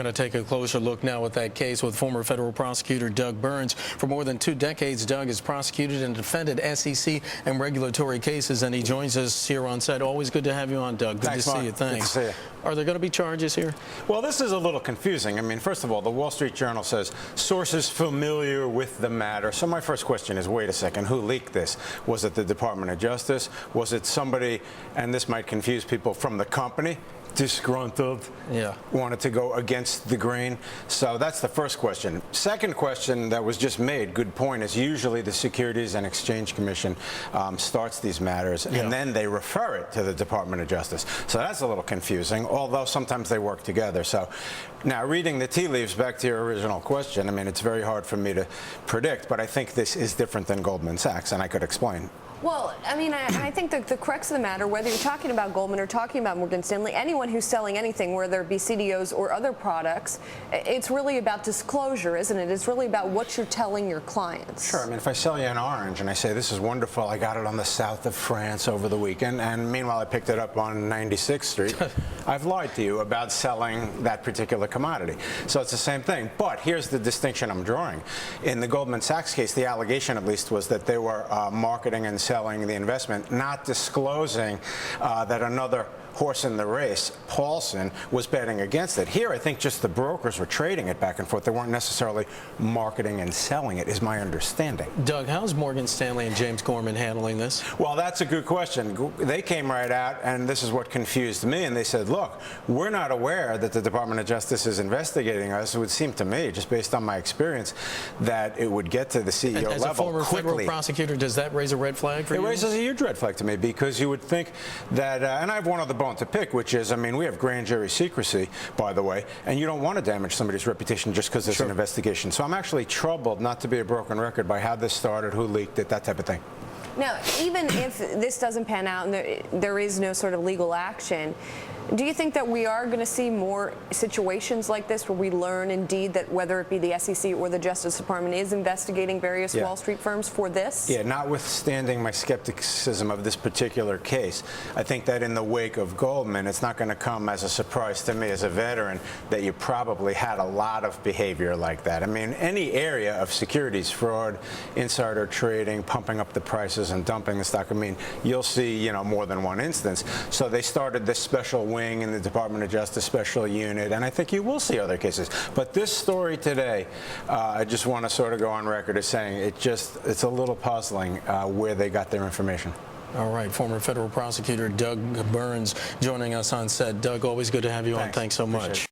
going to take a closer look now at that case with former federal prosecutor Doug Burns. For more than 2 decades, Doug has prosecuted and defended SEC and regulatory cases, and he joins us here on set. Always good to have you on, Doug. Good to see you. Thanks. Good to see you. Are there going to be charges here? Well, this is a little confusing. I mean, first of all, the Wall Street Journal says sources familiar with the matter. So my first question is, wait a second, who leaked this? Was it the Department of Justice? Was it somebody, and this might confuse people, from the company? Disgruntled, wanted to go against the grain. So that's the first question. Second question that was just made, good point, is usually the Securities and Exchange Commission starts these matters, and then they refer it to the Department of Justice. So that's a little confusing, although sometimes they work together. So now, reading the tea leaves, back to your original question, I mean, it's very hard for me to predict, but I think this is different than Goldman Sachs, and I could explain. Well, I mean, I think that the crux of the matter, whether you're talking about Goldman or talking about Morgan Stanley, anyone who's selling anything, whether it be CDOs or other products, it's really about disclosure, isn't it? It's really about what you're telling your clients. Sure. I mean, if I sell you an orange and I say, this is wonderful, I got it on the south of France over the weekend, and meanwhile I picked it up on 96th Street, I've lied to you about selling that particular commodity. So it's the same thing. But here's the distinction I'm drawing. In the Goldman Sachs case, the allegation at least was that they were marketing and selling the investment, not disclosing that another horse in the race, Paulson, was betting against it. Here, I think just the brokers were trading it back and forth. They weren't necessarily marketing and selling it, is my understanding. Doug, how's Morgan Stanley and James Gorman handling this? Well, that's a good question. They came right out, and this is what confused me, and they said, look, we're not aware that the Department of Justice is investigating us. It would seem to me, just based on my experience, that it would get to the CEO level quickly. As a former federal prosecutor, does that raise a red flag for you? It raises a huge red flag to me, because you would think that, and I have one other bone to pick, which is, I mean, we have grand jury secrecy, by the way, and you don't want to damage somebody's reputation just because there's an investigation. So I'm actually troubled, not to be a broken record, by how this started, who leaked it, that type of thing. Now, even if this doesn't pan out and there is no sort of legal action, do you think that we are going to see more situations like this where we learn indeed that whether it be the SEC or the Justice Department is investigating various Wall Street firms for this? Yeah, notwithstanding my skepticism of this particular case, I think that in the wake of Goldman, it's not going to come as a surprise to me as a veteran that you probably had a lot of behavior like that. I mean, any area of securities fraud, insider trading, pumping up the prices and dumping the stock, I mean, you'll see, you know, more than one instance. So they started this special wing in the Department of Justice special unit, and I think you will see other cases. But this story today, I just want to sort of go on record as saying it's a little puzzling where they got their information. All right, former federal prosecutor Doug Burns joining us on set. Doug, always good to have you on. Thanks so much.